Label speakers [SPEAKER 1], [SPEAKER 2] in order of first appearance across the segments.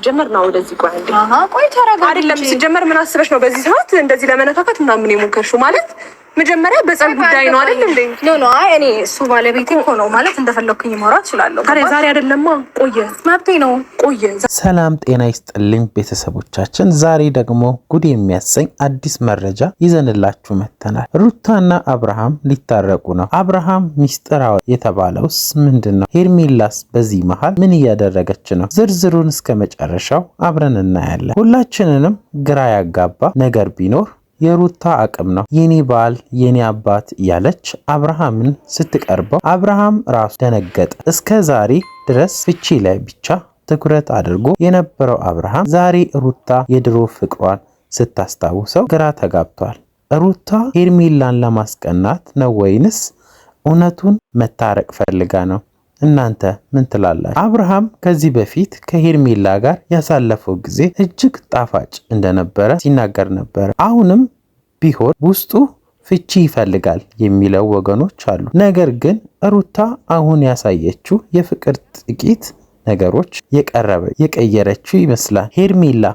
[SPEAKER 1] ሲጀመር ነው ወደዚህ ቆይ አንዴ
[SPEAKER 2] ቆይ ተረጋጋ
[SPEAKER 1] አይደለም ሲጀመር ምን አስበሽ ነው በዚህ ሰዓት እንደዚህ ለመነካከት ምናምን የሞከርሽው ማለት መጀመሪያ በጸብ ጉዳይ ነው አይደል እንዴ?
[SPEAKER 2] ኖ አይ እኔ እሱ ባለቤቴ እኮ ነው ማለት እንደፈለኩኝ ማውራት እችላለሁ።
[SPEAKER 1] ዛሬ አይደለማ ቆየ
[SPEAKER 2] መብቴ ነው ቆየ።
[SPEAKER 3] ሰላም ጤና ይስጥልኝ ቤተሰቦቻችን፣ ዛሬ ደግሞ ጉድ የሚያሰኝ አዲስ መረጃ ይዘንላችሁ መተናል። ሩታና አብርሃም ሊታረቁ ነው። አብርሃም ሚስጥራዊ የተባለውስ ምንድነው? ሄርሜላስ በዚህ መሃል ምን እያደረገች ነው? ዝርዝሩን እስከ መጨረሻው አብረን እናያለን። ሁላችንንም ግራ ያጋባ ነገር ቢኖር የሩታ አቅም ነው። የኔ ባል የኔ አባት እያለች አብርሃምን ስትቀርበው አብርሃም ራሱ ደነገጠ። እስከ ዛሬ ድረስ ፍቺ ላይ ብቻ ትኩረት አድርጎ የነበረው አብርሃም ዛሬ ሩታ የድሮ ፍቅሯን ስታስታውሰው ግራ ተጋብቷል። ሩታ ሄርሜላን ለማስቀናት ነው ወይንስ እውነቱን መታረቅ ፈልጋ ነው? እናንተ ምን ትላላችሁ? አብርሃም ከዚህ በፊት ከሄርሜላ ጋር ያሳለፈው ጊዜ እጅግ ጣፋጭ እንደነበረ ሲናገር ነበር። አሁንም ቢሆን ውስጡ ፍቺ ይፈልጋል የሚለው ወገኖች አሉ። ነገር ግን ሩታ አሁን ያሳየችው የፍቅር ጥቂት ነገሮች የቀየረችው ይመስላል። ሄርሜላ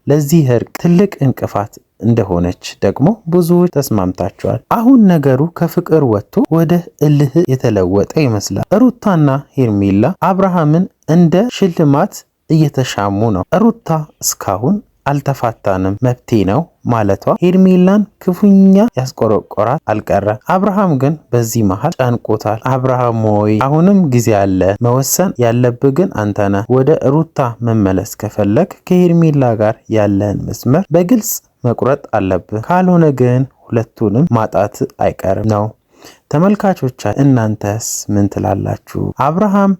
[SPEAKER 3] ለዚህ እርቅ ትልቅ እንቅፋት እንደሆነች ደግሞ ብዙዎች ተስማምታቸዋል። አሁን ነገሩ ከፍቅር ወጥቶ ወደ እልህ የተለወጠ ይመስላል። ሩታና ሄርሜላ አብርሃምን እንደ ሽልማት እየተሻሙ ነው። ሩታ እስካሁን አልተፋታንም መብቴ ነው ማለቷ ሄርሜላን ክፉኛ ያስቆረቆራት አልቀረ። አብርሃም ግን በዚህ መሃል ጨንቆታል። አብርሃም ሆይ አሁንም ጊዜ አለ፣ መወሰን ያለብህ ግን አንተ ነህ። ወደ ሩታ መመለስ ከፈለግ ከሄርሜላ ጋር ያለን መስመር በግልጽ መቁረጥ አለብህ፣ ካልሆነ ግን ሁለቱንም ማጣት አይቀርም ነው። ተመልካቾቻ እናንተስ ምን ትላላችሁ? አብርሃም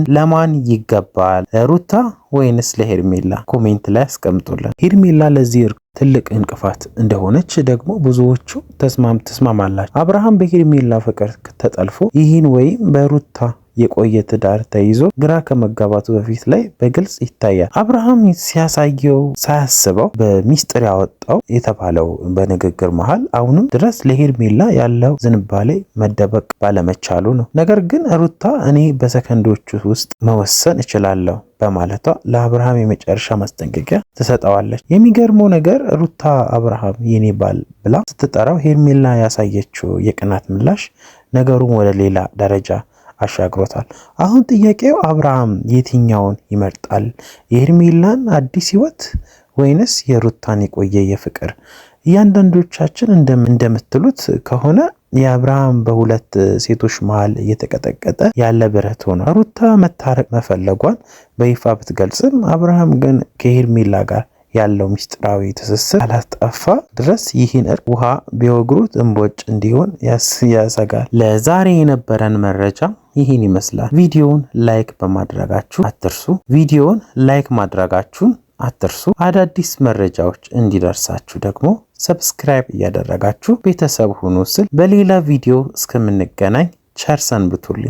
[SPEAKER 3] ለማን ይገባል? ሩታ ወይንስ ለሄርሜላ? ኮሜንት ላይ አስቀምጡልን። ሄርሜላ ለዚህ ትልቅ እንቅፋት እንደሆነች ደግሞ ብዙዎቹ ተስማማላችሁ። አብርሃም በሄርሜላ ፍቅር ተጠልፎ ይህን ወይም በሩታ የቆየ ትዳር ተይዞ ግራ ከመጋባቱ በፊት ላይ በግልጽ ይታያል። አብርሃም ሲያሳየው ሳያስበው በሚስጥር ያወጣው የተባለው በንግግር መሃል አሁንም ድረስ ለሄርሜላ ያለው ዝንባሌ መደበቅ ባለመቻሉ ነው። ነገር ግን ሩታ እኔ በሰከንዶቹ ውስጥ መወሰን እችላለሁ በማለቷ ለአብርሃም የመጨረሻ ማስጠንቀቂያ ትሰጠዋለች። የሚገርመው ነገር ሩታ አብርሃም የኔ ባል ብላ ስትጠራው ሄርሜላ ያሳየችው የቅናት ምላሽ ነገሩን ወደ ሌላ ደረጃ አሻግሮታል። አሁን ጥያቄው አብርሃም የትኛውን ይመርጣል? የሄርሜላን አዲስ ህይወት ወይንስ የሩታን የቆየ የፍቅር? እያንዳንዶቻችን እንደምትሉት ከሆነ የአብርሃም በሁለት ሴቶች መሃል እየተቀጠቀጠ ያለ ብረት ሆነ። ሩታ መታረቅ መፈለጓን በይፋ ብትገልጽም አብርሃም ግን ከሄርሜላ ጋር ያለው ሚስጥራዊ ትስስር አላጠፋ ድረስ ይህን እርቅ ውሃ ቢወግሩት እንቦጭ እንዲሆን ያሰጋል። ለዛሬ የነበረን መረጃ ይህን ይመስላል። ቪዲዮውን ላይክ ማድረጋችሁን አትርሱ። አዳዲስ መረጃዎች እንዲደርሳችሁ ደግሞ ሰብስክራይብ እያደረጋችሁ ቤተሰብ ሁኑ ስል በሌላ ቪዲዮ እስከምንገናኝ ቸር ሰንብቱልኝ።